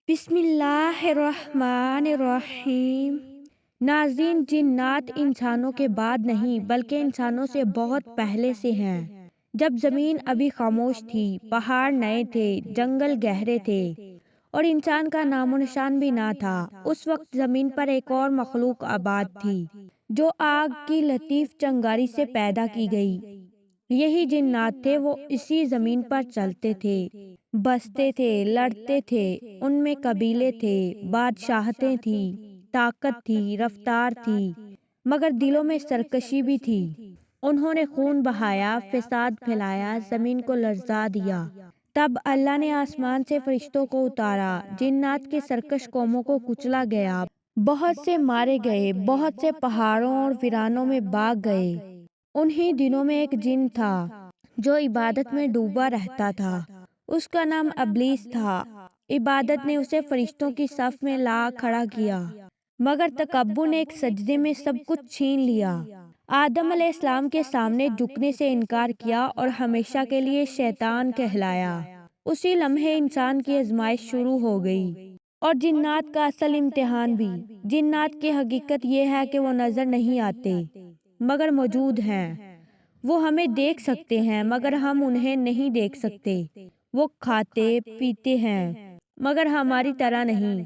بسم اللہ الرحمن الرحیم۔ ناظرین، جنات انسانوں کے بعد نہیں بلکہ انسانوں سے بہت پہلے سے ہیں۔ جب زمین ابھی خاموش تھی، پہاڑ نئے تھے، جنگل گہرے تھے اور انسان کا نام و نشان بھی نہ تھا، اس وقت زمین پر ایک اور مخلوق آباد تھی جو آگ کی لطیف چنگاری سے پیدا کی گئی۔ یہی جنات تھے، وہ اسی زمین پر چلتے تھے، بستے تھے، لڑتے تھے۔ ان میں قبیلے تھے، بادشاہتیں تھیں، طاقت تھی، رفتار تھی، مگر دلوں میں سرکشی بھی تھی۔ انہوں نے خون بہایا، فساد پھیلایا، زمین کو لرزا دیا۔ تب اللہ نے آسمان سے فرشتوں کو اتارا، جنات کی سرکش قوموں کو کچلا گیا، بہت سے مارے گئے، بہت سے پہاڑوں اور ویرانوں میں بھاگ گئے۔ انہی دنوں میں ایک جن تھا جو عبادت میں ڈوبا رہتا تھا، اس کا نام ابلیس تھا۔ عبادت نے اسے فرشتوں کی صف میں لا کھڑا کیا، مگر تکبر نے ایک سجدے میں سب کچھ چھین لیا۔ آدم علیہ السلام کے سامنے جھکنے سے انکار کیا اور ہمیشہ کے لیے شیطان کہلایا۔ اسی لمحے انسان کی آزمائش شروع ہو گئی اور جنات کا اصل امتحان بھی۔ جنات کی حقیقت یہ ہے کہ وہ نظر نہیں آتے مگر موجود ہیں۔ وہ ہمیں دیکھ سکتے ہیں مگر ہم انہیں نہیں دیکھ سکتے۔ وہ کھاتے پیتے ہیں مگر ہماری طرح نہیں۔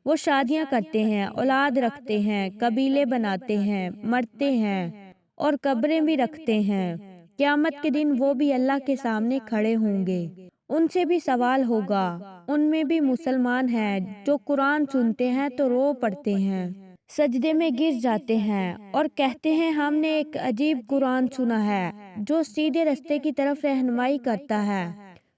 وہ شادیاں کرتے ہیں، اولاد رکھتے ہیں، قبیلے بناتے ہیں، مرتے ہیں اور قبریں بھی رکھتے ہیں۔ قیامت کے دن وہ بھی اللہ کے سامنے کھڑے ہوں گے، ان سے بھی سوال ہوگا۔ ان میں بھی مسلمان ہیں جو قرآن سنتے ہیں تو رو پڑتے ہیں، سجدے میں گر جاتے ہیں اور کہتے ہیں ہم نے ایک عجیب قرآن سنا ہے جو سیدھے راستے کی طرف رہنمائی کرتا ہے۔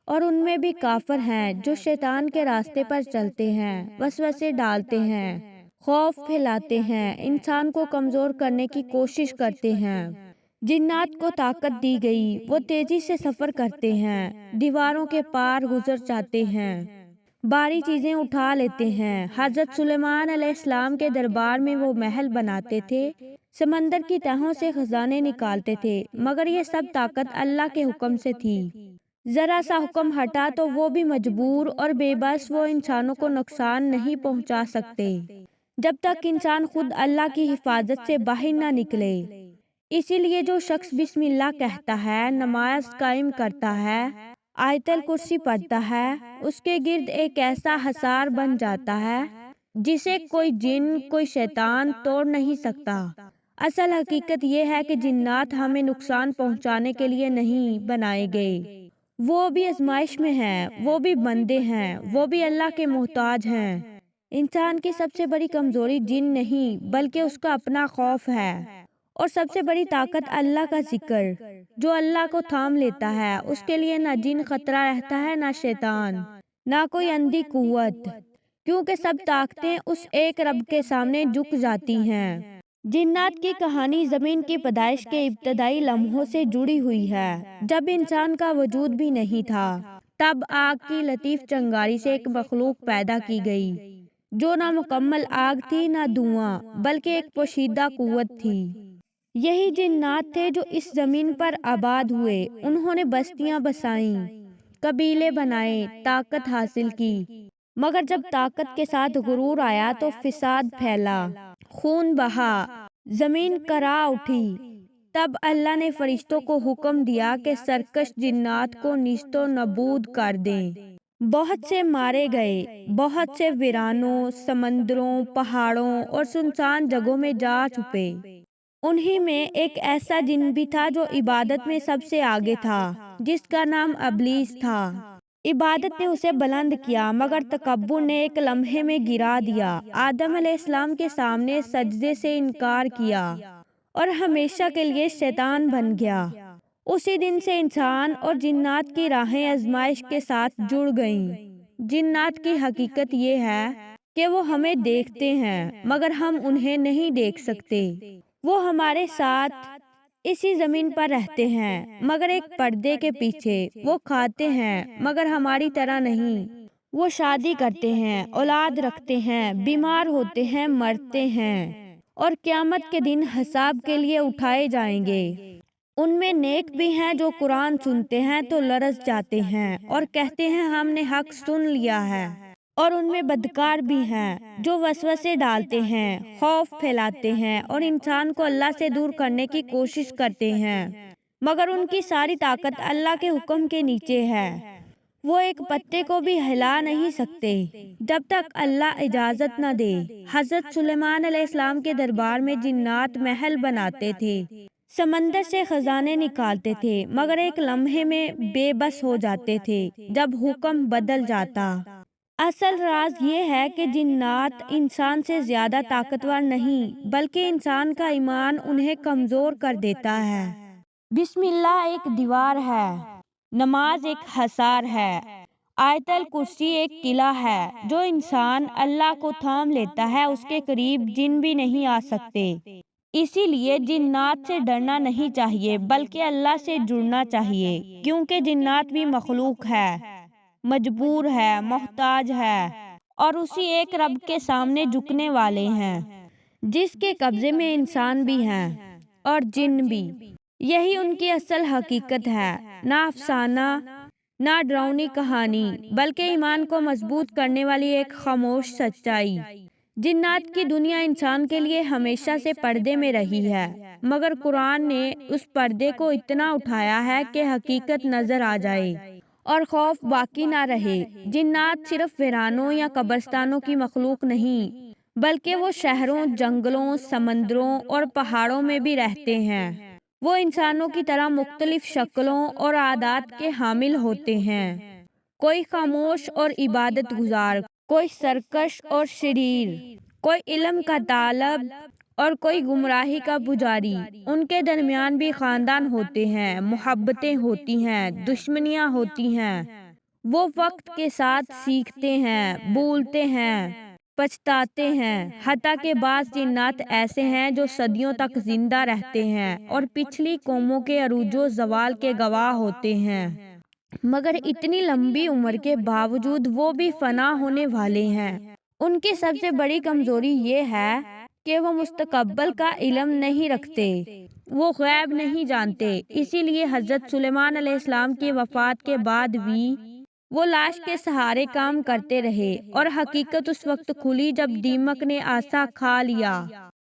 اور ان میں بھی کافر ہیں جو شیطان کے راستے پر چلتے ہیں، وسوسے ڈالتے ہیں، خوف پھیلاتے ہیں، انسان کو کمزور کرنے کی کوشش کرتے ہیں۔ جنات کو طاقت دی گئی، وہ تیزی سے سفر کرتے ہیں، دیواروں کے پار گزر جاتے ہیں، بھاری چیزیں اٹھا لیتے ہیں۔ حضرت سلیمان علیہ السلام کے دربار میں وہ محل بناتے تھے، سمندر کی تہوں سے خزانے نکالتے تھے، مگر یہ سب طاقت اللہ کے حکم سے تھی۔ ذرا سا حکم ہٹا تو وہ بھی مجبور اور بے بس، وہ انسانوں کو نقصان نہیں پہنچا سکتے جب تک انسان خود اللہ کی حفاظت سے باہر نہ نکلے۔ اسی لیے جو شخص بسم اللہ کہتا ہے، نماز قائم کرتا ہے، آیت الکرسی پڑھتا ہے، اس کے گرد ایک ایسا حصار بن جاتا ہے جسے کوئی جن، کوئی شیطان توڑ نہیں سکتا۔ اصل حقیقت یہ ہے کہ جنات ہمیں نقصان پہنچانے کے لیے نہیں بنائے گئے۔ وہ بھی آزمائش میں ہیں، وہ بھی بندے ہیں، وہ بھی اللہ کے محتاج ہیں۔ انسان کی سب سے بڑی کمزوری جن نہیں بلکہ اس کا اپنا خوف ہے، اور سب سے بڑی طاقت اللہ کا ذکر۔ جو اللہ کو تھام لیتا ہے، اس کے لیے نہ جن خطرہ رہتا ہے، نہ شیطان، نہ کوئی اندھی قوت، کیونکہ سب طاقتیں اس ایک رب کے سامنے جھک جاتی ہیں۔ جنات کی کہانی زمین کی پیدائش کے ابتدائی لمحوں سے جڑی ہوئی ہے۔ جب انسان کا وجود بھی نہیں تھا، تب آگ کی لطیف چنگاری سے ایک مخلوق پیدا کی گئی جو نہ مکمل آگ تھی، نہ دھواں، بلکہ ایک پوشیدہ قوت تھی۔ یہی جنات تھے جو اس زمین پر آباد ہوئے۔ انہوں نے بستیاں بسائیں، قبیلے بنائے، طاقت حاصل کی، مگر جب طاقت کے ساتھ غرور آیا تو فساد پھیلا، خون بہا، زمین کرا اٹھی۔ تب اللہ نے فرشتوں کو حکم دیا کہ سرکش جنات کو نیست و نابود کر دیں۔ بہت سے مارے گئے، بہت سے ویرانوں، سمندروں، پہاڑوں اور سنسان جگہوں میں جا چھپے۔ انہی میں ایک ایسا جن بھی تھا جو عبادت میں سب سے آگے تھا، جس کا نام ابلیس تھا۔ عبادت نے اسے بلند کیا مگر تکبر نے ایک لمحے میں گرا دیا۔ آدم علیہ السلام کے سامنے سجدے سے انکار کیا اور ہمیشہ کے لیے شیطان بن گیا۔ اسی دن سے انسان اور جنات کی راہیں آزمائش کے ساتھ جڑ گئیں۔ جنات کی حقیقت یہ ہے کہ وہ ہمیں دیکھتے ہیں مگر ہم انہیں نہیں دیکھ سکتے۔ وہ ہمارے ساتھ اسی زمین پر رہتے ہیں مگر ایک پردے کے پیچھے۔ وہ کھاتے ہیں مگر ہماری طرح نہیں۔ وہ شادی کرتے ہیں، اولاد رکھتے ہیں، بیمار ہوتے ہیں، مرتے ہیں اور قیامت کے دن حساب کے لیے اٹھائے جائیں گے۔ ان میں نیک بھی ہیں جو قرآن سنتے ہیں تو لرز جاتے ہیں اور کہتے ہیں ہم نے حق سن لیا ہے اور ان میں بدکار بھی ہیں جو وسوسے ڈالتے ہیں، خوف پھیلاتے ہیں اور انسان کو اللہ سے دور کرنے کی کوشش کرتے ہیں، مگر ان کی ساری طاقت اللہ کے حکم کے نیچے ہے۔ وہ ایک پتے کو بھی ہلا نہیں سکتے جب تک اللہ اجازت نہ دے۔ حضرت سلیمان علیہ السلام کے دربار میں جنات محل بناتے تھے، سمندر سے خزانے نکالتے تھے، مگر ایک لمحے میں بے بس ہو جاتے تھے جب حکم بدل جاتا۔ اصل راز یہ ہے کہ جنات انسان سے زیادہ طاقتور نہیں، بلکہ انسان کا ایمان انہیں کمزور کر دیتا ہے۔ بسم اللہ ایک دیوار ہے، نماز ایک حصار ہے، آیت الکرسی ایک قلعہ ہے۔ جو انسان اللہ کو تھام لیتا ہے اس کے قریب جن بھی نہیں آ سکتے۔ اسی لیے جنات سے ڈرنا نہیں چاہیے بلکہ اللہ سے جڑنا چاہیے، کیونکہ جنات بھی مخلوق ہے، مجبور ہے، محتاج ہے اور اسی ایک رب کے سامنے جھکنے والے ہیں جس کے قبضے میں انسان بھی ہیں اور جن بھی۔ یہی ان کی اصل حقیقت ہے، نہ افسانہ، نہ ڈراؤنی کہانی، بلکہ ایمان کو مضبوط کرنے والی ایک خاموش سچائی۔ جنات کی دنیا انسان کے لیے ہمیشہ سے پردے میں رہی ہے، مگر قرآن نے اس پردے کو اتنا اٹھایا ہے کہ حقیقت نظر آ جائے اور خوف باقی نہ رہے۔ جنات صرف ویرانوں یا قبرستانوں کی مخلوق نہیں، بلکہ وہ شہروں، جنگلوں، سمندروں اور پہاڑوں میں بھی رہتے ہیں۔ وہ انسانوں کی طرح مختلف شکلوں اور عادات کے حامل ہوتے ہیں، کوئی خاموش اور عبادت گزار، کوئی سرکش اور شریر، کوئی علم کا طالب اور کوئی گمراہی کا پجاری۔ ان کے درمیان بھی خاندان ہوتے ہیں، محبتیں ہوتی ہیں، دشمنیاں ہوتی ہیں۔ وہ وقت کے ساتھ سیکھتے ہیں، بھولتے ہیں، پچھتاتے ہیں، حتیٰ کہ بعض جنات ایسے ہیں جو صدیوں تک زندہ رہتے ہیں اور پچھلی قوموں کے عروج و زوال کے گواہ ہوتے ہیں، مگر اتنی لمبی عمر کے باوجود وہ بھی فنا ہونے والے ہیں۔ ان کی سب سے بڑی کمزوری یہ ہے کہ وہ مستقبل کا علم نہیں رکھتے، وہ غیب نہیں جانتے۔ اسی لیے حضرت سلیمان علیہ السلام کی وفات کے بعد بھی وہ لاش کے سہارے کام کرتے رہے، اور حقیقت اس وقت کھلی جب دیمک نے آسا کھا لیا۔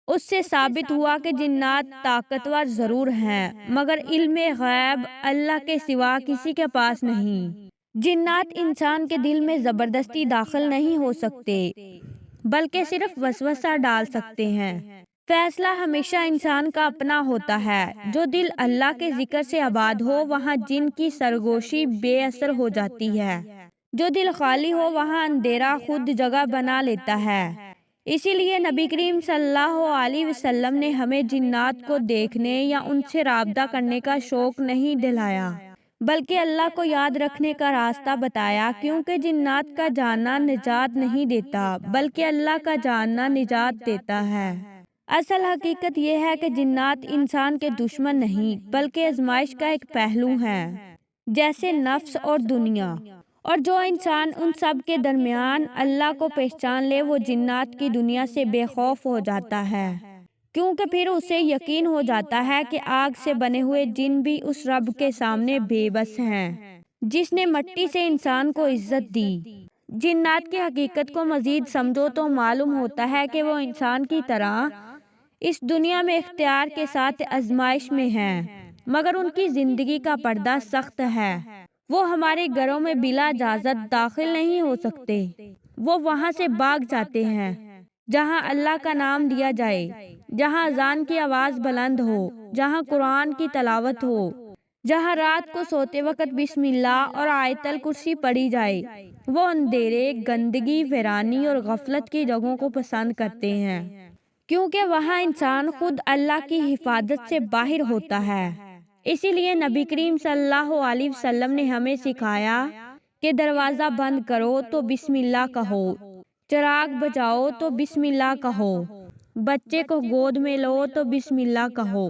اس سے ثابت ہوا کہ جنات طاقتور ضرور ہیں، مگر علم غیب اللہ کے سوا کسی کے پاس نہیں۔ جنات انسان کے دل میں زبردستی داخل نہیں ہو سکتے، بلکہ صرف وسوسہ ڈال سکتے ہیں۔ فیصلہ ہمیشہ انسان کا اپنا ہوتا ہے۔ جو دل اللہ کے ذکر سے آباد ہو وہاں جن کی سرگوشی بے اثر ہو جاتی ہے، جو دل خالی ہو وہاں اندھیرا خود جگہ بنا لیتا ہے۔ اسی لیے نبی کریم صلی اللہ علیہ وسلم نے ہمیں جنات کو دیکھنے یا ان سے رابطہ کرنے کا شوق نہیں دلایا، بلکہ اللہ کو یاد رکھنے کا راستہ بتایا، کیونکہ جنات کا جاننا نجات نہیں دیتا بلکہ اللہ کا جاننا نجات دیتا ہے۔ اصل حقیقت یہ ہے کہ جنات انسان کے دشمن نہیں بلکہ آزمائش کا ایک پہلو ہیں، جیسے نفس اور دنیا۔ اور جو انسان ان سب کے درمیان اللہ کو پہچان لے وہ جنات کی دنیا سے بے خوف ہو جاتا ہے، کیونکہ پھر اسے یقین ہو جاتا ہے کہ آگ سے بنے ہوئے جن بھی اس رب کے سامنے بے بس ہیں جس نے مٹی سے انسان کو عزت دی۔ جنات کی حقیقت کو مزید سمجھو تو معلوم ہوتا ہے کہ وہ انسان کی طرح اس دنیا میں اختیار کے ساتھ آزمائش میں ہیں، مگر ان کی زندگی کا پردہ سخت ہے۔ وہ ہمارے گھروں میں بلا اجازت داخل نہیں ہو سکتے، وہ وہاں سے بھاگ جاتے ہیں جہاں اللہ کا نام لیا جائے، جہاں اذان کی آواز بلند ہو، جہاں قرآن کی تلاوت ہو، جہاں رات کو سوتے وقت بسم اللہ اور آیت الکرسی پڑھی جائے۔ وہ اندھیرے، گندگی، ویرانی اور غفلت کی جگہوں کو پسند کرتے ہیں، کیونکہ وہاں انسان خود اللہ کی حفاظت سے باہر ہوتا ہے۔ اسی لیے نبی کریم صلی اللہ علیہ وسلم نے ہمیں سکھایا کہ دروازہ بند کرو تو بسم اللہ کہو، چراغ بجھاؤ تو بسم اللہ کہو، بچے کو گود میں لو تو بسم اللہ کہو،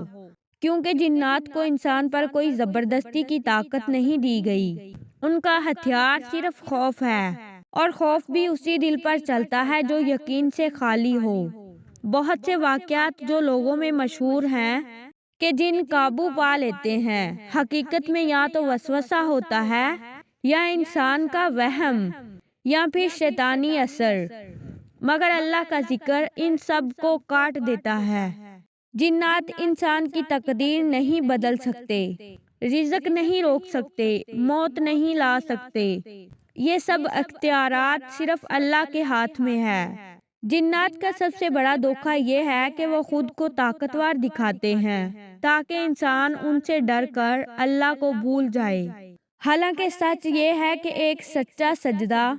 کیونکہ جنات کو انسان پر کوئی زبردستی کی طاقت نہیں دی گئی۔ ان کا ہتھیار صرف خوف ہے، اور خوف بھی اسی دل پر چلتا ہے جو یقین سے خالی ہو۔ بہت سے واقعات جو لوگوں میں مشہور ہیں کہ جن قابو پا لیتے ہیں، حقیقت میں یا تو وسوسہ ہوتا ہے یا انسان کا وہم، یا پھر شیطانی اثر، مگر اللہ کا ذکر ان سب کو کاٹ دیتا ہے۔ جنات انسان کی تقدیر نہیں بدل سکتے، رزق نہیں روک سکتے، موت نہیں لا سکتے، یہ سب اختیارات صرف اللہ کے ہاتھ میں ہے۔ جنات کا سب سے بڑا دھوکہ یہ ہے کہ وہ خود کو طاقتور دکھاتے ہیں تاکہ انسان ان سے ڈر کر اللہ کو بھول جائے، حالانکہ سچ یہ ہے کہ ایک سچا سجدہ،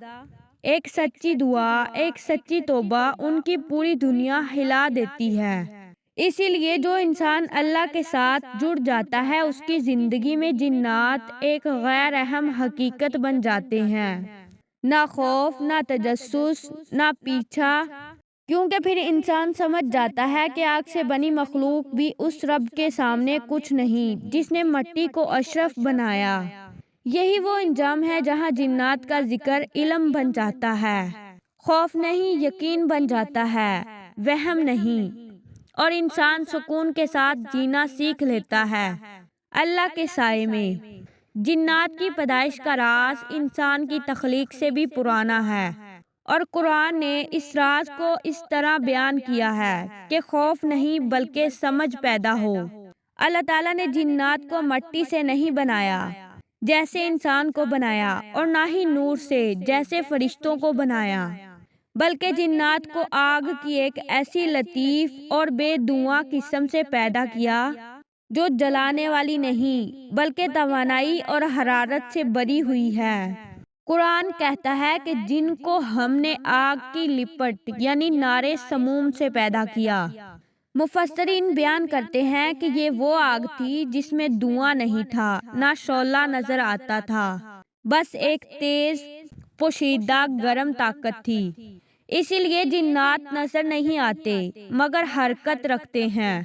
ایک سچی دعا، ایک سچی توبہ ان کی پوری دنیا ہلا دیتی ہے۔ اسی لیے جو انسان اللہ کے ساتھ جڑ جاتا ہے اس کی زندگی میں جنات ایک غیر اہم حقیقت بن جاتے ہیں، نہ خوف، نہ تجسس، نہ پیچھا، کیونکہ پھر انسان سمجھ جاتا ہے کہ آگ سے بنی مخلوق بھی اس رب کے سامنے کچھ نہیں جس نے مٹی کو اشرف بنایا۔ یہی وہ انجام ہے جہاں جنات کا ذکر علم بن جاتا ہے، خوف نہیں یقین بن جاتا ہے، وہم نہیں، اور انسان سکون کے ساتھ جینا سیکھ لیتا ہے اللہ کے سائے میں۔ جنات کی پیدائش کا راز انسان کی تخلیق سے بھی پرانا ہے، اور قرآن نے اس راز کو اس طرح بیان کیا ہے کہ خوف نہیں بلکہ سمجھ پیدا ہو۔ اللہ تعالیٰ نے جنات کو مٹی سے نہیں بنایا جیسے انسان کو بنایا، اور نہ ہی نور سے جیسے فرشتوں کو بنایا، بلکہ جنات کو آگ کی ایک ایسی لطیف اور بے دھواں قسم سے پیدا کیا جو جلانے والی نہیں بلکہ توانائی اور حرارت سے بری ہوئی ہے۔ قرآن کہتا ہے کہ جن کو ہم نے آگ کی لپٹ یعنی نارے سموم سے پیدا کیا۔ مفسرین بیان کرتے ہیں کہ یہ وہ آگ تھی جس میں دھواں نہیں تھا، نہ شعلہ نظر آتا تھا، بس ایک تیز پوشیدہ گرم طاقت تھی۔ اسی لیے جنات نظر نہیں آتے مگر حرکت رکھتے ہیں۔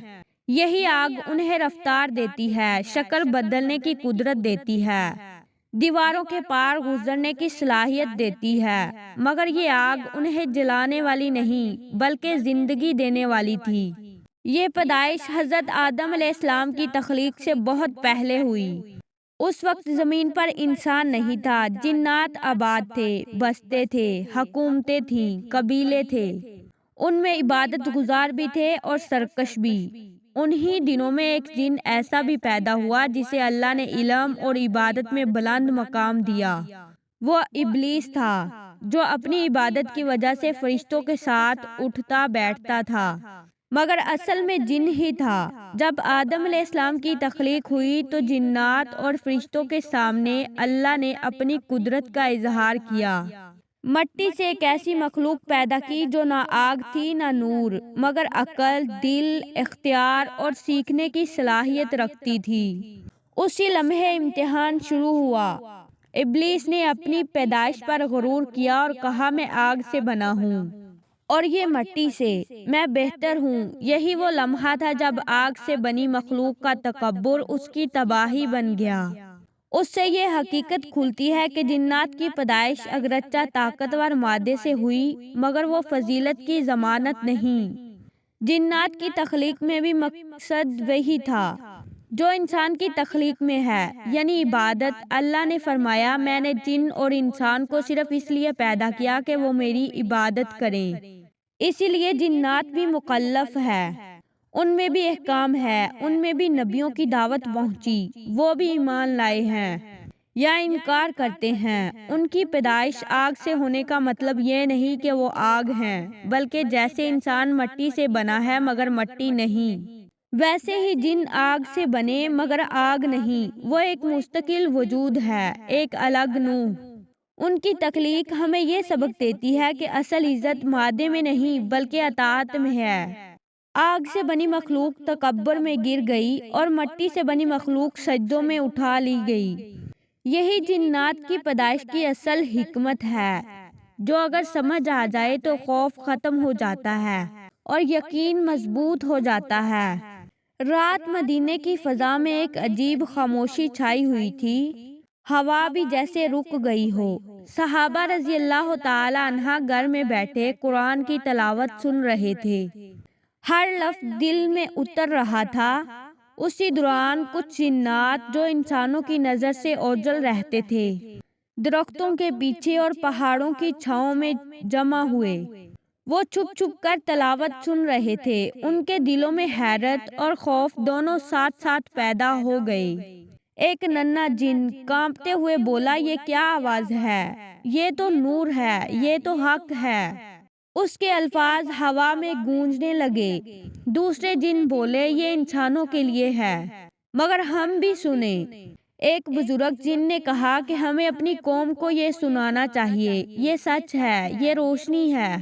یہی آگ انہیں رفتار دیتی ہے، شکل بدلنے کی قدرت دیتی ہے، دیواروں کے پار گزرنے کی صلاحیت دیتی ہے، مگر یہ آگ انہیں جلانے والی نہیں بلکہ زندگی دینے والی تھی۔ یہ پیدائش حضرت آدم علیہ السلام کی تخلیق سے بہت پہلے ہوئی۔ اس وقت زمین پر انسان نہیں تھا، جنات آباد تھے، بستے تھے، حکومتیں تھیں، قبیلے تھے، ان میں عبادت گزار بھی تھے اور سرکش بھی۔ انہی دنوں میں ایک جن ایسا بھی پیدا ہوا جسے اللہ نے علم اور عبادت میں بلند مقام دیا۔ وہ ابلیس تھا جو اپنی عبادت کی وجہ سے فرشتوں کے ساتھ اٹھتا بیٹھتا تھا، مگر اصل میں جن ہی تھا۔ جب آدم علیہ السلام کی تخلیق ہوئی تو جنات اور فرشتوں کے سامنے اللہ نے اپنی قدرت کا اظہار کیا۔ مٹی سے ایک ایسی مخلوق پیدا کی جو نہ آگ تھی نہ نور، مگر عقل، دل، اختیار اور سیکھنے کی صلاحیت رکھتی تھی۔ اسی لمحے امتحان شروع ہوا۔ ابلیس نے اپنی پیدائش پر غرور کیا اور کہا میں آگ سے بنا ہوں اور یہ مٹی سے، میں بہتر ہوں۔ یہی وہ لمحہ تھا جب آگ سے بنی مخلوق کا تکبر اس کی تباہی بن گیا۔ اس سے یہ حقیقت کھلتی ہے کہ جنات کی پیدائش اگرچہ طاقتور مادے سے ہوئی مگر وہ فضیلت کی ضمانت نہیں۔ جنات کی تخلیق میں بھی مقصد وہی تھا جو انسان کی تخلیق میں ہے، یعنی عبادت۔ اللہ نے فرمایا میں نے جن اور انسان کو صرف اس لیے پیدا کیا کہ وہ میری عبادت کریں، اسی لیے جنات بھی مکلف ہے، ان میں بھی احکام ہے، ان میں بھی نبیوں کی دعوت پہنچی، وہ بھی ایمان لائے ہیں یا انکار کرتے ہیں۔ ان کی پیدائش آگ سے ہونے کا مطلب یہ نہیں کہ وہ آگ ہیں، بلکہ جیسے انسان مٹی سے بنا ہے مگر مٹی نہیں، ویسے ہی جن آگ سے بنے مگر آگ نہیں، وہ ایک مستقل وجود ہے، ایک الگ نوع۔ ان کی تخلیق ہمیں یہ سبق دیتی ہے کہ اصل عزت مادے میں نہیں بلکہ اطاعت میں ہے۔ آگ سے بنی مخلوق تکبر میں گر گئی اور مٹی سے بنی مخلوق سجدوں میں اٹھا لی گئی۔ یہی جنات کی پیدائش کی اصل حکمت ہے، جو اگر سمجھ آ جائے تو خوف ختم ہو جاتا ہے اور یقین مضبوط ہو جاتا ہے۔ رات مدینے کی فضا میں ایک عجیب خاموشی چھائی ہوئی تھی، ہوا بھی جیسے رک گئی ہو۔ صحابہ رضی اللہ تعالی عنہ گھر میں بیٹھے قرآن کی تلاوت سن رہے تھے، ہر لفظ دل میں اتر رہا تھا۔ اسی دوران کچھ جنات جو انسانوں کی نظر سے اوجھل رہتے تھے درختوں کے پیچھے اور پہاڑوں کی چھاؤں میں جمع ہوئے۔ وہ چھپ چھپ کر تلاوت سن رہے تھے۔ ان کے دلوں میں حیرت اور خوف دونوں ساتھ ساتھ پیدا ہو گئے۔ ایک ننھا جن کانپتے ہوئے بولا، یہ کیا آواز ہے؟ یہ تو نور ہے، یہ تو حق ہے۔ اس کے الفاظ ہوا میں گونجنے لگے۔ دوسرے جن بولے، یہ انسانوں کے لیے ہے، مگر ہم بھی سنیں۔ ایک بزرگ جن نے کہا کہ ہمیں اپنی قوم کو یہ سنانا چاہیے، یہ سچ ہے، یہ روشنی ہے۔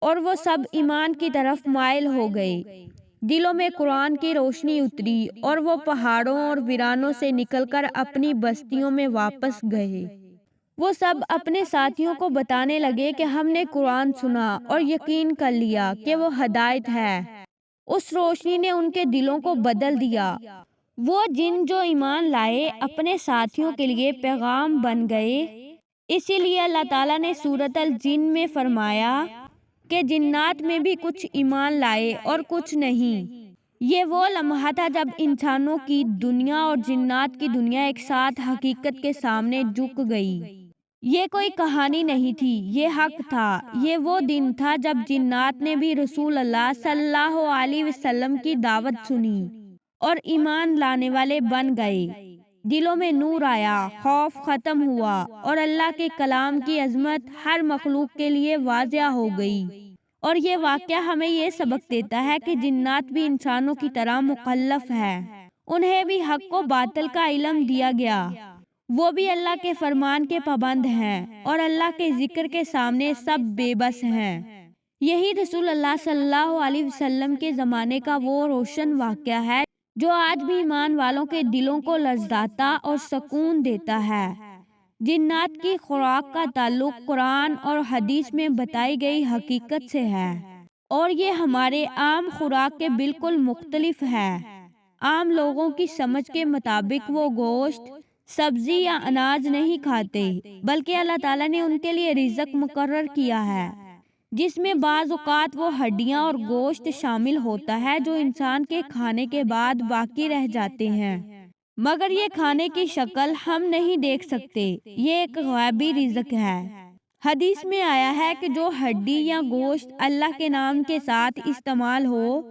اور وہ سب ایمان کی طرف مائل ہو گئے۔ دلوں میں قرآن کی روشنی اتری اور وہ پہاڑوں اور ویرانوں سے نکل کر اپنی بستیوں میں واپس گئے۔ وہ سب اپنے ساتھیوں کو بتانے لگے کہ ہم نے قرآن سنا اور یقین کر لیا کہ وہ ہدایت ہے۔ اس روشنی نے ان کے دلوں کو بدل دیا۔ وہ جن جو ایمان لائے اپنے ساتھیوں کے لیے پیغام بن گئے۔ اسی لیے اللہ تعالیٰ نے سورۃ الجن میں فرمایا کہ جنات میں بھی کچھ ایمان لائے اور کچھ نہیں۔ یہ وہ لمحہ تھا جب انسانوں کی دنیا اور جنات کی دنیا ایک ساتھ حقیقت کے سامنے جھک گئی۔ یہ کوئی کہانی نہیں تھی، یہ حق تھا۔ یہ وہ دن تھا جب جنات نے بھی رسول اللہ صلی اللہ علیہ وسلم کی دعوت سنی اور ایمان لانے والے بن گئے۔ دلوں میں نور آیا، خوف ختم ہوا اور اللہ کے کلام کی عظمت ہر مخلوق کے لیے واضح ہو گئی۔ اور یہ واقعہ ہمیں یہ سبق دیتا ہے کہ جنات بھی انسانوں کی طرح مکلف ہے۔ انہیں بھی حق و باطل کا علم دیا گیا۔ وہ بھی اللہ کے فرمان کے پابند ہیں اور اللہ کے ذکر کے سامنے سب بے بس ہیں۔ یہی رسول اللہ صلی اللہ علیہ وسلم کے زمانے کا وہ روشن واقعہ ہے جو آج بھی ایمان والوں کے دلوں کو لرزاتا اور سکون دیتا ہے۔ جنات کی خوراک کا تعلق قرآن اور حدیث میں بتائی گئی حقیقت سے ہے، اور یہ ہمارے عام خوراک کے بالکل مختلف ہے۔ عام لوگوں کی سمجھ کے مطابق وہ گوشت، سبزی یا اناج نہیں کھاتے، بلکہ اللہ تعالیٰ نے ان کے لیے رزق مقرر کیا ہے، جس میں بعض اوقات وہ ہڈیاں اور گوشت شامل ہوتا ہے جو انسان کے کھانے کے بعد باقی رہ جاتے ہیں، مگر یہ کھانے کی شکل ہم نہیں دیکھ سکتے۔ یہ ایک غیبی رزق ہے۔ حدیث میں آیا ہے کہ جو ہڈی یا گوشت اللہ کے نام کے ساتھ استعمال ہو،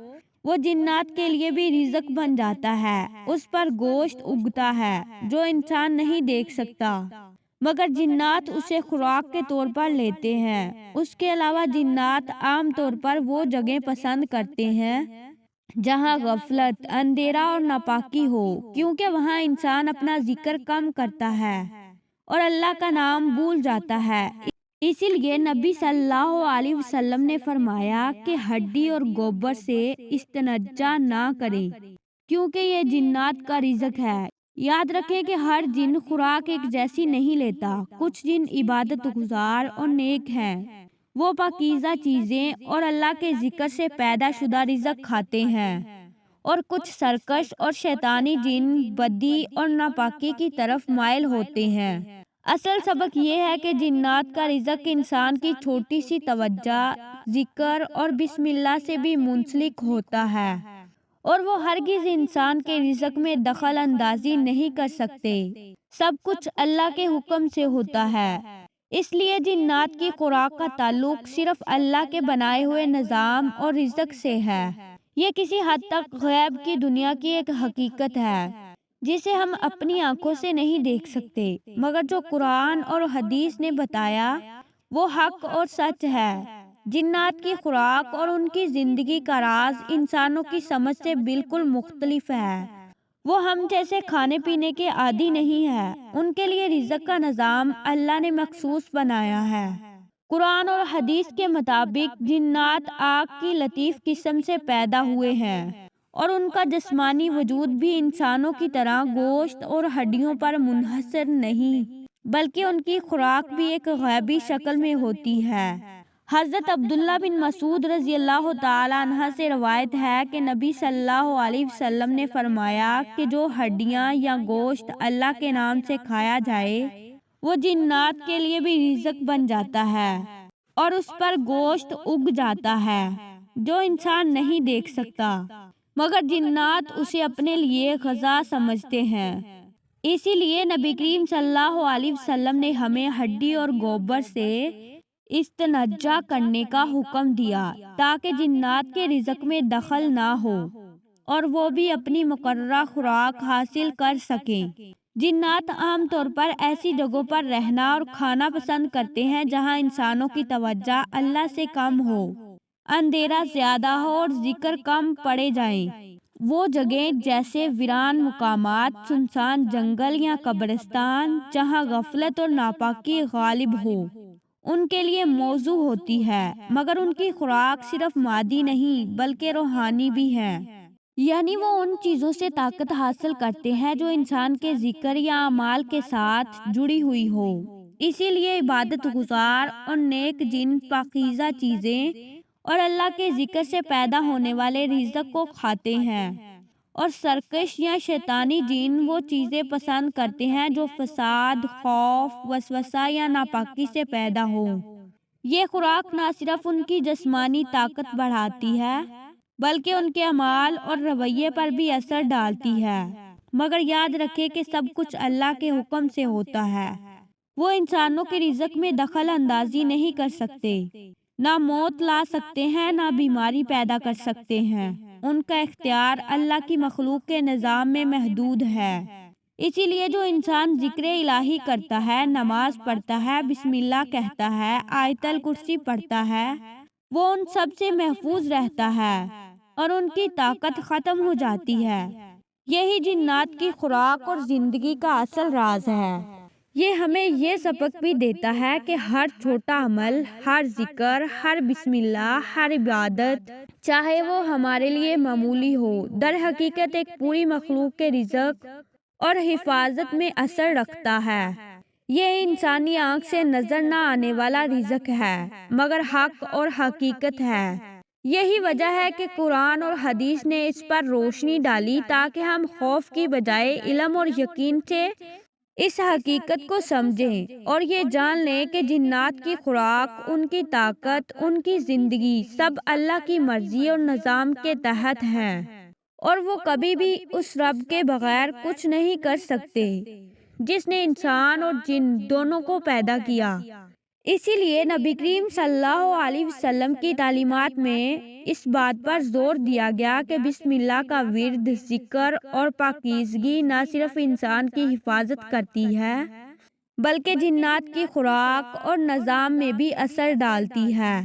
وہ جنات کے لیے بھی رزق بن جاتا ہے۔ اس پر گوشت اگتا ہے جو انسان نہیں دیکھ سکتا، مگر جنات اسے خوراک کے طور پر لیتے ہیں۔ اس کے علاوہ جنات عام طور پر وہ جگہ پسند کرتے ہیں جہاں غفلت، اندھیرا اور ناپاکی ہو، کیونکہ وہاں انسان اپنا ذکر کم کرتا ہے اور اللہ کا نام بھول جاتا ہے۔ اسی لیے نبی صلی اللہ علیہ وسلم نے فرمایا کہ ہڈی اور گوبر سے استنجا نہ کرے، کیونکہ یہ جنات کا رزق ہے۔ یاد رکھیں کہ ہر جن خوراک ایک جیسی نہیں لیتا۔ کچھ جن عبادت گزار اور نیک ہیں، وہ پاکیزہ چیزیں اور اللہ کے ذکر سے پیدا شدہ رزق کھاتے ہیں، اور کچھ سرکش اور شیطانی جن بدی اور ناپاکی کی طرف مائل ہوتے ہیں۔ اصل سبق یہ ہے کہ جنات کا رزق انسان کی چھوٹی سی توجہ، ذکر اور بسم اللہ سے بھی منسلک ہوتا ہے، اور وہ ہرگز انسان کے رزق میں دخل اندازی نہیں کر سکتے۔ سب کچھ اللہ کے حکم سے ہوتا ہے۔ اس لیے جنات کی خوراک کا تعلق صرف اللہ کے بنائے ہوئے نظام اور رزق سے ہے۔ یہ کسی حد تک غیب کی دنیا کی ایک حقیقت ہے جسے ہم اپنی آنکھوں سے نہیں دیکھ سکتے، مگر جو قرآن اور حدیث نے بتایا وہ حق اور سچ ہے۔ جنات کی خوراک اور ان کی زندگی کا راز انسانوں کی سمجھ سے بالکل مختلف ہے۔ وہ ہم جیسے کھانے پینے کے عادی نہیں ہے۔ ان کے لیے رزق کا نظام اللہ نے مخصوص بنایا ہے۔ قرآن اور حدیث کے مطابق جنات آگ کی لطیف قسم سے پیدا ہوئے ہیں، اور ان کا جسمانی وجود بھی انسانوں کی طرح گوشت اور ہڈیوں پر منحصر نہیں، بلکہ ان کی خوراک بھی ایک غیبی شکل میں ہوتی ہے۔ حضرت عبداللہ بن مسعود رضی اللہ تعالیٰ عنہ سے روایت ہے کہ نبی صلی اللہ علیہ وسلم نے فرمایا کہ جو ہڈیاں یا گوشت اللہ کے نام سے کھایا جائے، وہ جنات کے لیے بھی رزق بن جاتا ہے، اور اس پر گوشت اگ جاتا ہے جو انسان نہیں دیکھ سکتا، مگر جنات اسے اپنے لیے غذا سمجھتے ہیں۔ اسی لیے نبی کریم صلی اللہ علیہ وسلم نے ہمیں ہڈی اور گوبر سے استنجا کرنے کا حکم دیا تاکہ جنات کے رزق میں دخل نہ ہو اور وہ بھی اپنی مقررہ خوراک حاصل کر سکیں۔ جنات عام طور پر ایسی جگہوں پر رہنا اور کھانا پسند کرتے ہیں جہاں انسانوں کی توجہ اللہ سے کم ہو، اندھیرا زیادہ ہو اور ذکر کم پڑے جائیں۔ وہ جگہیں جیسے ویران مقامات، سنسان جنگل یا قبرستان جہاں غفلت اور ناپاکی غالب ہو، ان کے لیے موزوں ہوتی ہے، مگر ان کی خوراک صرف مادی نہیں بلکہ روحانی بھی ہے، یعنی وہ ان چیزوں سے طاقت حاصل کرتے ہیں جو انسان کے ذکر یا اعمال کے ساتھ جڑی ہوئی ہو۔ اسی لیے عبادت گزار اور نیک جن پاکیزہ چیزیں اور اللہ کے ذکر سے پیدا ہونے والے رزق کو کھاتے ہیں، اور سرکش یا شیطانی جن وہ چیزیں پسند کرتے ہیں جو فساد، خوف، وسوسہ یا ناپاکی سے پیدا ہو۔ یہ خوراک نہ صرف ان کی جسمانی طاقت بڑھاتی ہے بلکہ ان کے اعمال اور رویے پر بھی اثر ڈالتی ہے، مگر یاد رکھیں کہ سب کچھ اللہ کے حکم سے ہوتا ہے۔ وہ انسانوں کے رزق میں دخل اندازی نہیں کر سکتے، نہ موت لا سکتے ہیں نہ بیماری پیدا کر سکتے ہیں، ان کا اختیار اللہ کی مخلوق کے نظام میں محدود ہے۔ اسی لیے جو انسان ذکر الہی کرتا ہے، نماز پڑھتا ہے، بسم اللہ کہتا ہے، آیت الکرسی پڑھتا ہے، وہ ان سب سے محفوظ رہتا ہے اور ان کی طاقت ختم ہو جاتی ہے۔ یہی جنات کی خوراک اور زندگی کا اصل راز ہے۔ یہ ہمیں یہ سبق بھی دیتا ہے کہ ہر چھوٹا عمل، ہر ذکر، ہر بسم اللہ، ہر عبادت، چاہے وہ ہمارے لیے معمولی ہو، در حقیقت ایک پوری مخلوق کے رزق اور حفاظت میں اثر رکھتا ہے۔ یہ انسانی آنکھ سے نظر نہ آنے والا رزق ہے، مگر حق اور حقیقت ہے۔ یہی وجہ ہے کہ قرآن اور حدیث نے اس پر روشنی ڈالی تاکہ ہم خوف کی بجائے علم اور یقین سے اس حقیقت کو سمجھیں اور یہ جان لیں کہ جنات کی خوراک، ان کی طاقت، ان کی زندگی سب اللہ کی مرضی اور نظام کے تحت ہیں، اور وہ کبھی بھی اس رب کے بغیر کچھ نہیں کر سکتے جس نے انسان اور جن دونوں کو پیدا کیا۔ اسی لیے نبی کریم صلی اللہ علیہ وسلم کی تعلیمات میں اس بات پر زور دیا گیا کہ بسم اللہ کا ورد، ذکر اور پاکیزگی نہ صرف انسان کی حفاظت کرتی ہے بلکہ جنات کی خوراک اور نظام میں بھی اثر ڈالتی ہے،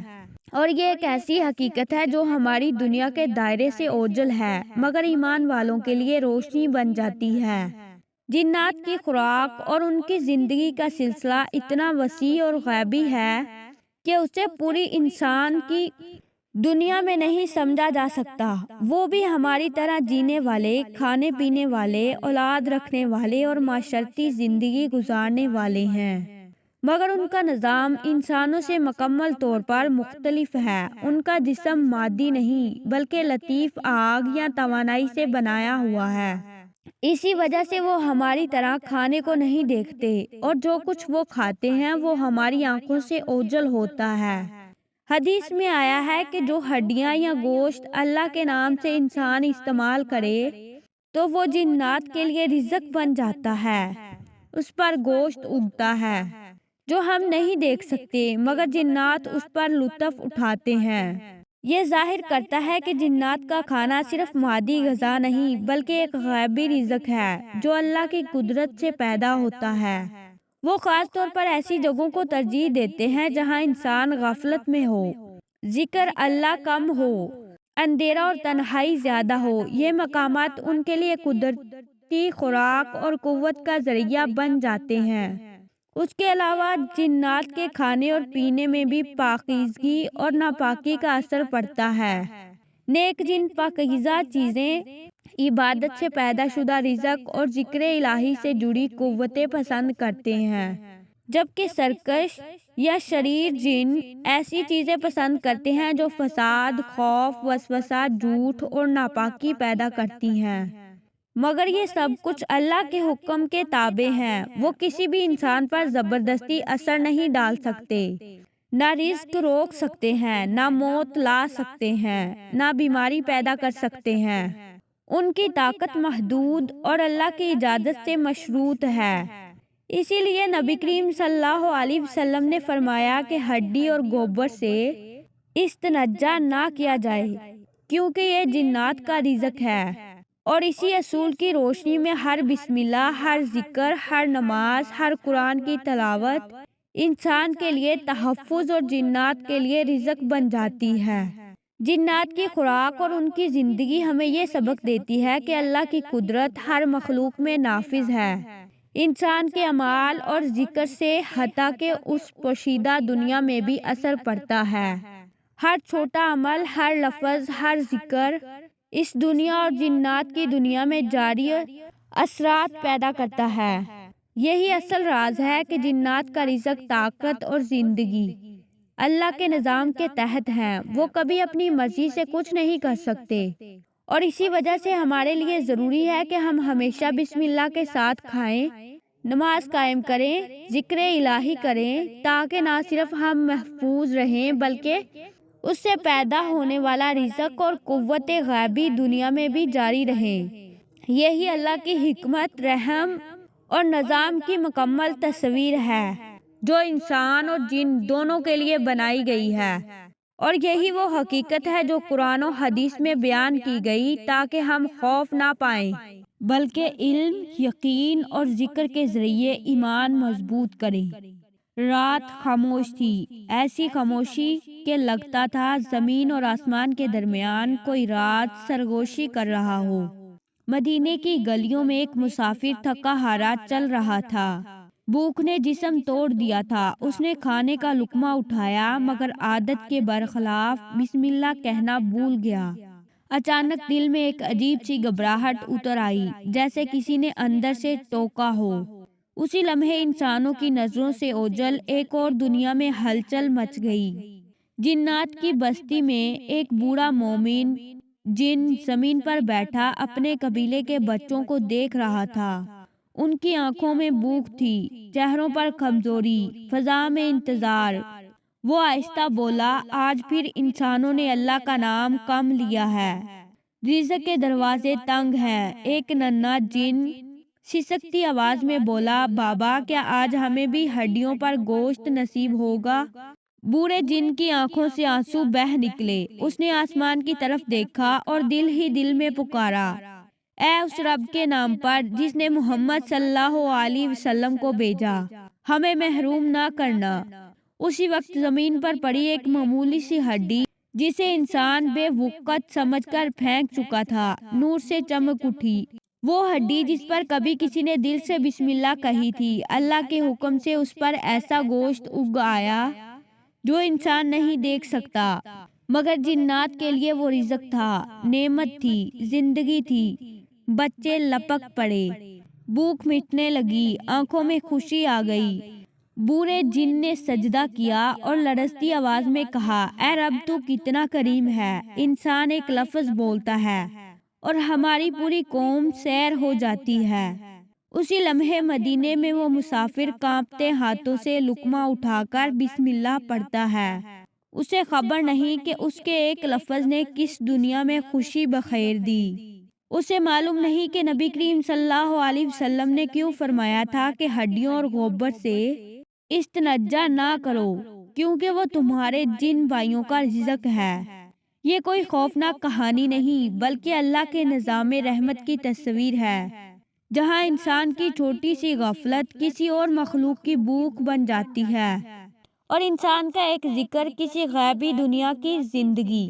اور یہ ایک ایسی حقیقت ہے جو ہماری دنیا کے دائرے سے اوجھل ہے مگر ایمان والوں کے لیے روشنی بن جاتی ہے۔ جنات کی خوراک اور ان کی زندگی کا سلسلہ اتنا وسیع اور غیبی ہے کہ اسے پوری انسان کی دنیا میں نہیں سمجھا جا سکتا۔ وہ بھی ہماری طرح جینے والے، کھانے پینے والے، اولاد رکھنے والے اور معاشرتی زندگی گزارنے والے ہیں، مگر ان کا نظام انسانوں سے مکمل طور پر مختلف ہے۔ ان کا جسم مادی نہیں بلکہ لطیف آگ یا توانائی سے بنایا ہوا ہے۔ اسی وجہ سے وہ ہماری طرح کھانے کو نہیں دیکھتے، اور جو کچھ وہ کھاتے ہیں وہ ہماری آنکھوں سے اوجھل ہوتا ہے۔ حدیث میں آیا ہے کہ جو ہڈیاں یا گوشت اللہ کے نام سے انسان استعمال کرے تو وہ جنات کے لیے رزق بن جاتا ہے۔ اس پر گوشت اگتا ہے جو ہم نہیں دیکھ سکتے مگر جنات اس پر لطف اٹھاتے ہیں۔ یہ ظاہر کرتا ہے کہ جنات کا کھانا صرف مادی غذا نہیں بلکہ ایک غیبی رزق ہے جو اللہ کی قدرت سے پیدا ہوتا ہے۔ وہ خاص طور پر ایسی جگہوں کو ترجیح دیتے ہیں جہاں انسان غفلت میں ہو، ذکر اللہ کم ہو، اندھیرا اور تنہائی زیادہ ہو۔ یہ مقامات ان کے لیے قدرتی خوراک اور قوت کا ذریعہ بن جاتے ہیں۔ اس کے علاوہ جنات کے کھانے اور پینے میں بھی پاکیزگی اور ناپاکی کا اثر پڑتا ہے۔ نیک جن پاکیزہ چیزیں، عبادت سے پیدا شدہ رزق اور ذکر الہی سے جڑی قوتیں پسند کرتے ہیں، جبکہ سرکش یا شریر جن ایسی چیزیں پسند کرتے ہیں جو فساد، خوف، وسوسہ، جھوٹ اور ناپاکی پیدا کرتی ہیں۔ مگر یہ سب کچھ اللہ کے حکم کے تابع ہیں۔ وہ کسی بھی انسان پر زبردستی اثر نہیں ڈال سکتے، نہ رزق روک سکتے ہیں، نہ موت لا سکتے ہیں، نہ بیماری پیدا کر سکتے ہیں۔ ان کی طاقت محدود اور اللہ کی اجازت سے مشروط ہے۔ اسی لیے نبی کریم صلی اللہ علیہ وسلم نے فرمایا کہ ہڈی اور گوبر سے استنجا نہ کیا جائے، کیونکہ یہ جنات کا رزق ہے۔ اور اسی اصول کی روشنی میں ہر بسم اللہ، ہر ذکر، ہر نماز، ہر قرآن کی تلاوت انسان کے لیے تحفظ اور جنات کے لیے رزق بن جاتی ہے۔ جنات کی خوراک اور ان کی زندگی ہمیں یہ سبق دیتی ہے کہ اللہ کی قدرت ہر مخلوق میں نافذ ہے۔ انسان کے اعمال اور ذکر سے حتیٰ کہ اس پوشیدہ دنیا میں بھی اثر پڑتا ہے۔ ہر چھوٹا عمل، ہر لفظ، ہر ذکر اس دنیا اور جنات کی دنیا میں جاری اثرات پیدا کرتا ہے۔ یہی اصل راز ہے کہ جنات کا رزق، طاقت اور زندگی اللہ کے نظام کے تحت ہے۔ وہ کبھی اپنی مرضی سے کچھ نہیں کر سکتے، اور اسی وجہ سے ہمارے لیے ضروری ہے کہ ہم ہمیشہ بسم اللہ کے ساتھ کھائیں، نماز قائم کریں، ذکر الہی کریں، تاکہ نہ صرف ہم محفوظ رہیں بلکہ اس سے پیدا ہونے والا رزق اور قوت غیبی دنیا میں بھی جاری رہیں۔ یہی اللہ کی حکمت، رحم اور نظام کی مکمل تصویر ہے جو انسان اور جن دونوں کے لیے بنائی گئی ہے، اور یہی وہ حقیقت ہے جو قرآن و حدیث میں بیان کی گئی، تاکہ ہم خوف نہ پائیں بلکہ علم، یقین اور ذکر کے ذریعے ایمان مضبوط کریں۔ رات خاموش تھی، ایسی خاموشی کہ لگتا تھا زمین اور آسمان کے درمیان کوئی رات سرگوشی کر رہا ہو۔ مدینے کی گلیوں میں ایک مسافر تھکا ہارا چل رہا تھا۔ بھوک نے جسم توڑ دیا تھا۔ اس نے کھانے کا لقمہ اٹھایا مگر عادت کے برخلاف بسم اللہ کہنا بھول گیا۔ اچانک دل میں ایک عجیب سی گھبراہٹ اتر آئی، جیسے کسی نے اندر سے ٹوکا ہو۔ اسی لمحے انسانوں کی نظروں سے اوجھل ایک اور دنیا میں ہلچل مچ گئی۔ جنات کی بستی میں ایک بوڑھا مومن جن زمین پر بیٹھا اپنے قبیلے کے بچوں کو دیکھ رہا تھا۔ ان کی آنکھوں میں بھوک تھی، چہروں پر کمزوری، فضا میں انتظار۔ وہ آہستہ بولا، آج پھر انسانوں نے اللہ کا نام کم لیا ہے، رزق کے دروازے تنگ ہیں۔ ایک ننھا جن سسکتی آواز میں بولا، بابا کیا آج ہمیں بھی ہڈیوں پر گوشت نصیب ہوگا؟ بوڑھے جن کی آنکھوں سے آنسو بہہ نکلے۔ اس نے آسمان کی طرف دیکھا اور دل ہی دل میں پکارا، اے اس رب کے نام پر جس نے محمد صلی اللہ علیہ وسلم کو بھیجا، ہمیں محروم نہ کرنا۔ اسی وقت زمین پر پڑی ایک معمولی سی ہڈی جسے انسان بے وقت سمجھ کر پھینک چکا تھا، نور سے چمک اٹھی۔ وہ ہڈی جس پر کبھی کسی نے دل سے بسم اللہ کہی تھی، اللہ کے حکم سے اس پر ایسا گوشت اگ آیا جو انسان نہیں دیکھ سکتا، مگر جنات کے لیے وہ رزق تھا، نعمت تھی، زندگی تھی۔ بچے لپک پڑے، بھوک مٹنے لگی، آنکھوں میں خوشی آ گئی۔ بوڑھے جن نے سجدہ کیا اور لرزتی آواز میں کہا، اے رب تو کتنا کریم ہے۔ انسان ایک لفظ بولتا ہے اور ہماری پوری قوم سیر ہو جاتی ہے۔ اسی لمحے مدینے میں وہ مسافر کانپتے ہاتھوں سے لقمہ اٹھا کر بسم اللہ پڑھتا ہے۔ اسے خبر نہیں کہ اس کے ایک لفظ نے کس دنیا میں خوشی بخیر دی۔ اسے معلوم نہیں کہ نبی کریم صلی اللہ علیہ وسلم نے کیوں فرمایا تھا کہ ہڈیوں اور گوبر سے استنجا نہ کرو، کیونکہ وہ تمہارے جن بھائیوں کا رزق ہے۔ یہ کوئی خوفناک کہانی نہیں بلکہ اللہ کے نظام رحمت کی تصویر ہے، جہاں انسان کی چھوٹی سی غفلت کسی اور مخلوق کی بھوک بن جاتی ہے، اور انسان کا ایک ذکر کسی غیبی دنیا کی زندگی۔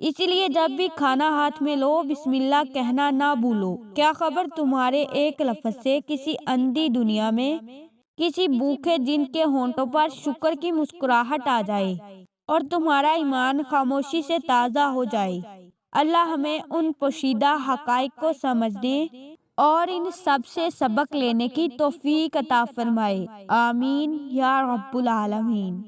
اسی لیے جب بھی کھانا ہاتھ میں لو بسم اللہ کہنا نہ بھولو۔ کیا خبر تمہارے ایک لفظ سے کسی اندھی دنیا میں کسی بھوکے جن کے ہونٹوں پر شکر کی مسکراہٹ آ جائے اور تمہارا ایمان خاموشی سے تازہ ہو جائے۔ اللہ ہمیں ان پوشیدہ حقائق کو سمجھنے اور ان سب سے سبق لینے کی توفیق عطا فرمائے، آمین یا رب العالمین۔